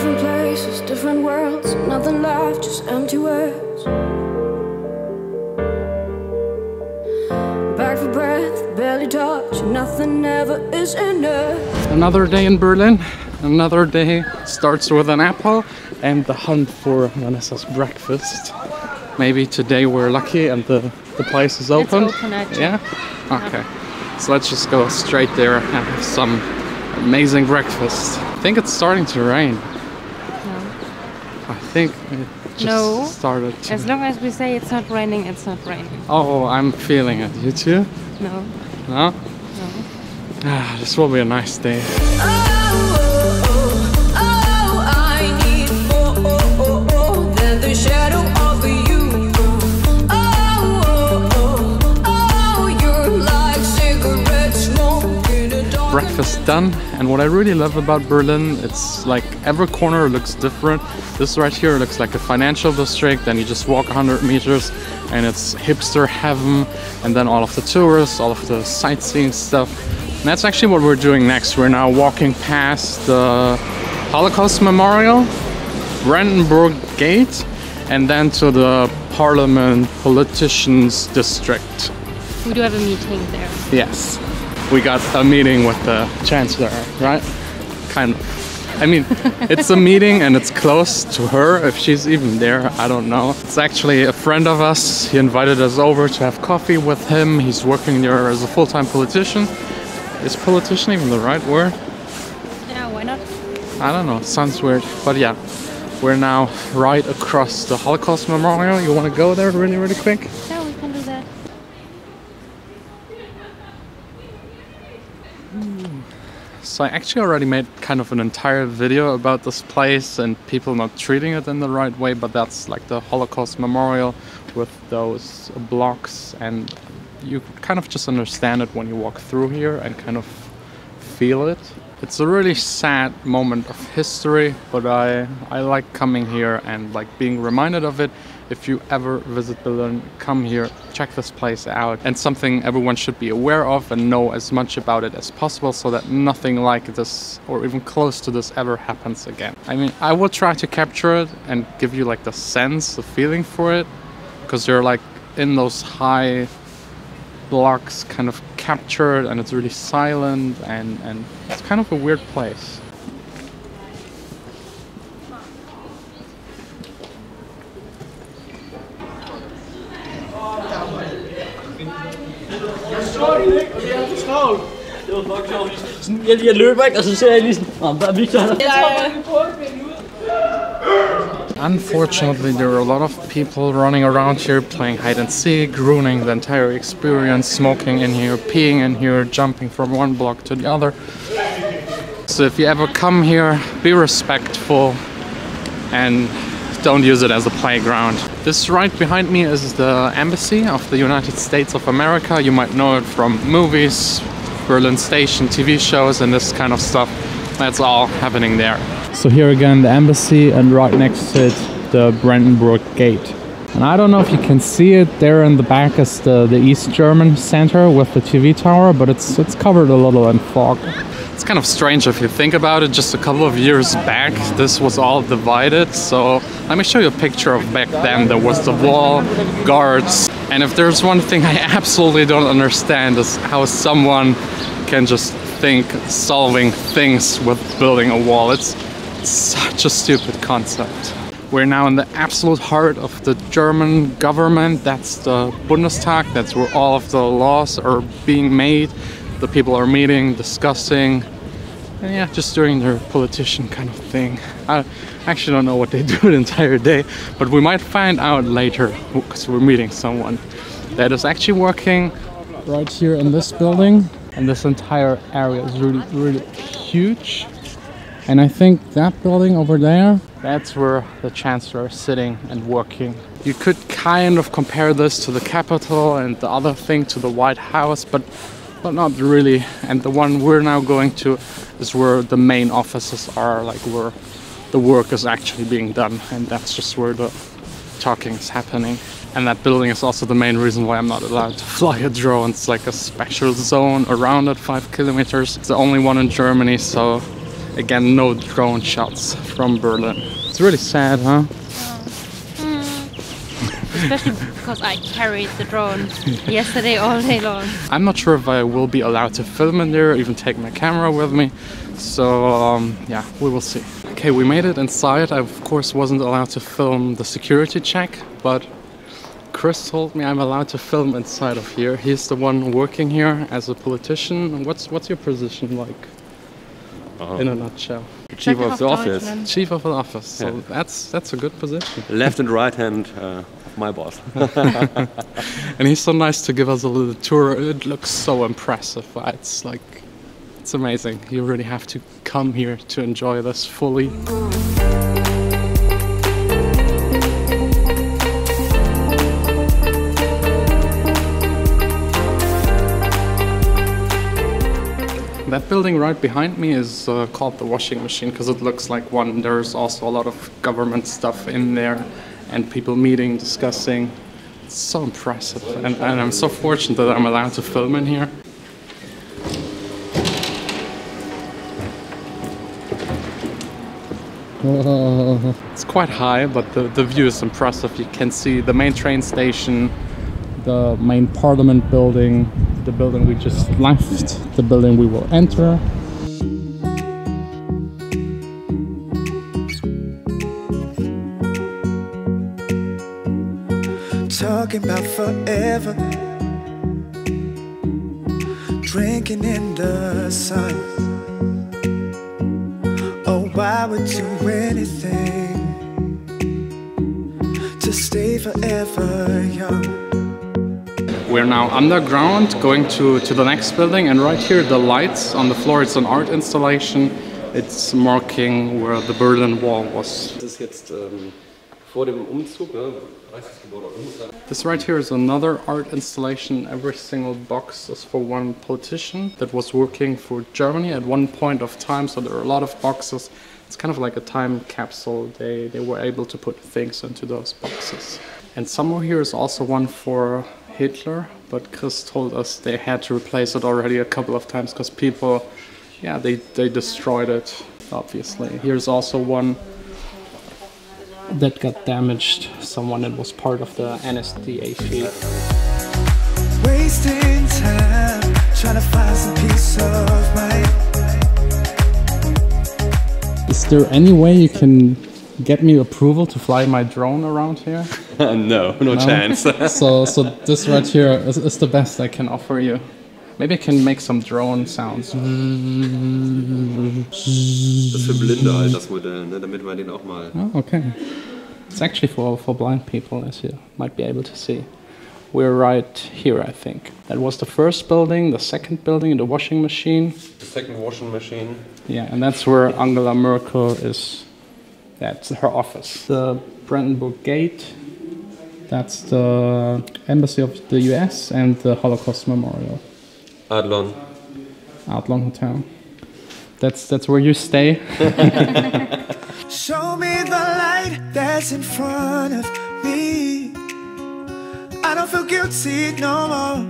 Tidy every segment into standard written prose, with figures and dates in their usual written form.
Different places, different worlds, nothing left, just empty words. Back for breath, barely touch, nothing ever is enough. Another day in Berlin. Another day starts with an apple and the hunt for Vanessa's breakfast. Maybe today we're lucky and the place is open. It's open actually. Yeah? Okay. So let's just go straight there and have some amazing breakfast. I think it's starting to rain. No. I think it just started to... As long as we say it's not raining, it's not raining. Oh, I'm feeling it. You too? No. No? No. Ah, this will be a nice day. Breakfast done, and what I really love about Berlin, it's like every corner looks different. This right here looks like a financial district, and you just walk 100 meters and it's hipster heaven, and then all of the tourists, all of the sightseeing stuff. And that's actually what we're doing next. We're now walking past the Holocaust Memorial, Brandenburg Gate, and then to the Parliament Politicians District. We do have a meeting there. Yes. We got a meeting with the Chancellor, right? Kind of. I mean, it's a meeting and it's close to her, if she's even there, I don't know. It's actually a friend of us. He invited us over to have coffee with him. He's working there as a full-time politician. Is politician even the right word? Yeah, why not? I don't know, it sounds weird. But yeah, we're now right across the Holocaust Memorial. You want to go there really, really quick? Yeah, we can do that. So I actually already made kind of an entire video about this place and people not treating it in the right way, but that's like the Holocaust Memorial with those blocks, and you kind of just understand it when you walk through here and kind of feel it. It's a really sad moment of history, but I like coming here and like being reminded of it. If you ever visit Berlin, come here, check this place out. And something everyone should be aware of and know as much about it as possible so that nothing like this or even close to this ever happens again. I mean, I will try to capture it and give you like the sense, the feeling for it, because you're like in those high blocks kind of captured and it's really silent and it's kind of a weird place. Jeg løber ikke, og så ser jeg lige sådan, der er Victor. Unfortunately, there are a lot of people running around here playing hide and seek, ruining the entire experience, smoking in here, peeing in here, jumping from one block to the other. So if you ever come here, be respectful and don't use it as a playground. This right behind me is the embassy of the United States of America. You might know it from movies, Berlin Station, TV shows, and this kind of stuff. That's all happening there. So here again, the embassy, and right next to it, the Brandenburg Gate. And I don't know if you can see it, there in the back is the East German Center with the TV tower, but it's covered a little in fog. It's kind of strange if you think about it. Just a couple of years back, this was all divided. So let me show you a picture of back then. There was the wall, guards. And if there's one thing I absolutely don't understand is how someone can just think solving things with building a wall. It's such a stupid concept. We're now in the absolute heart of the German government. That's the Bundestag. That's where all of the laws are being made. The people are meeting, discussing, and yeah, just doing their politician kind of thing. I actually don't know what they do the entire day, but we might find out later because we're meeting someone that is actually working right here in this building. And this entire area is really, really huge. And I think that building over there, that's where the Chancellor is sitting and working. You could kind of compare this to the Capitol and the other thing to the White House, but not really. And the one we're now going to is where the main offices are, like where the work is actually being done. And that's just where the talking is happening. And that building is also the main reason why I'm not allowed to fly a drone. It's like a special zone around it, 5 kilometers. It's the only one in Germany, so again, no drone shots from Berlin. It's really sad, huh? Especially because I carried the drone yesterday all day long. I'm not sure if I will be allowed to film in there, even take my camera with me. So yeah, we will see. Okay, we made it inside. I of course wasn't allowed to film the security check, but Chris told me I'm allowed to film inside of here. He's the one working here as a politician. What's your position like? In a nutshell. Chief of the office. Chief of the office. So Yeah. that's a good position. Left and right hand of my boss. And he's so nice to give us a little tour. It looks so impressive. It's like, it's amazing. You really have to come here to enjoy this fully. That building right behind me is called the washing machine because it looks like one. There's also a lot of government stuff in there and people meeting, discussing. It's so impressive, and I'm so fortunate that I'm allowed to film in here. It's quite high, but the view is impressive. You can see the main train station, the main parliament building, the building we just left, the building we will enter. Talking about forever, drinking in the sun. Oh, I would do anything to stay forever young. We're now underground, going to the next building, and right here the lights on the floor, it's an art installation. It's marking where the Berlin Wall was. Das ist jetzt vor dem Umzug, ne? This right here is another art installation. Every single box is for one politician that was working for Germany at one point of time, so there are a lot of boxes. It's kind of like a time capsule. They were able to put things into those boxes. And somewhere here is also one for Hitler, but Chris told us they had to replace it already a couple of times because people, yeah, they destroyed it, obviously. Here's also one that got damaged, someone that was part of the NSDAP. Wasting time, trying to find some peace of mind. Is there any way you can get me approval to fly my drone around here? No chance. So this right here is the best I can offer you. Maybe I can make some drone sounds. Das ist für Blinde halt das Modell, ne? Damit man den auch mal. Oh, okay. It's actually for blind people, as you might be able to see. We're right here, I think. That was the first building, the second building, the washing machine. The second washing machine. Yeah, and that's where Angela Merkel is. That's her office. The Brandenburg Gate. That's the embassy of the US and the Holocaust Memorial. Adlon. Adlon Hotel. That's where you stay. Show me the light that's in front of me. I don't feel guilty no more.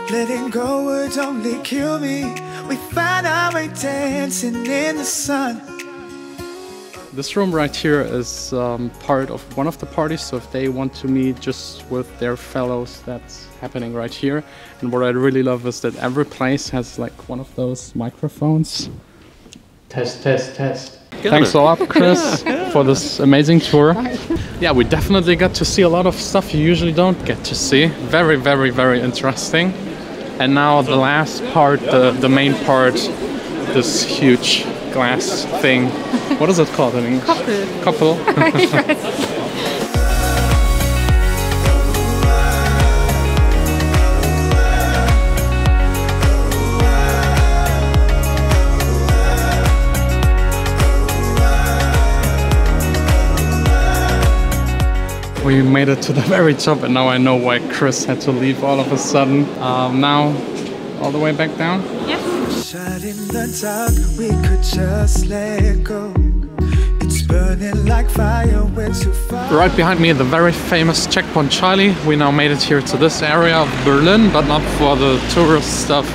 Letting go would only kill me. We find our way dancing in the sun. This room right here is part of one of the parties, so if they want to meet just with their fellows, that's happening right here. And what I really love is that every place has like one of those microphones. Test, test, test. Thanks a lot, Chris, for this amazing tour. Yeah, we definitely got to see a lot of stuff you usually don't get to see. Very, very, very interesting. And now the last part, the main part, this huge glass thing. What is it called in English? Koppel. Koppel. We made it to the very top, and now I know why Chris had to leave all of a sudden. Now, all the way back down? Yes. Shut in the dark, we could just let go. It's burning like fire, we're too far. Right behind me, the very famous Checkpoint Charlie. We now made it here to this area of Berlin, but not for the tourist stuff,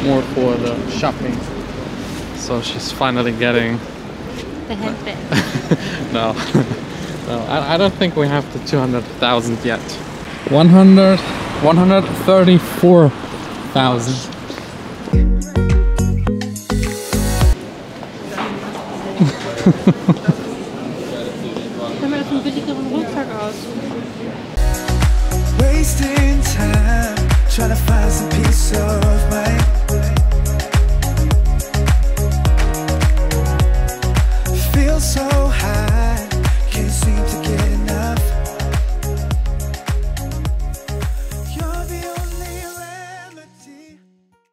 more for the shopping. So she's finally getting... The handbag. No. No, I don't think we have the 200,000 yet. 134,000. Können wir das einen billigeren Rucksack aussuchen? Wasting time, trying to find some peace of mind.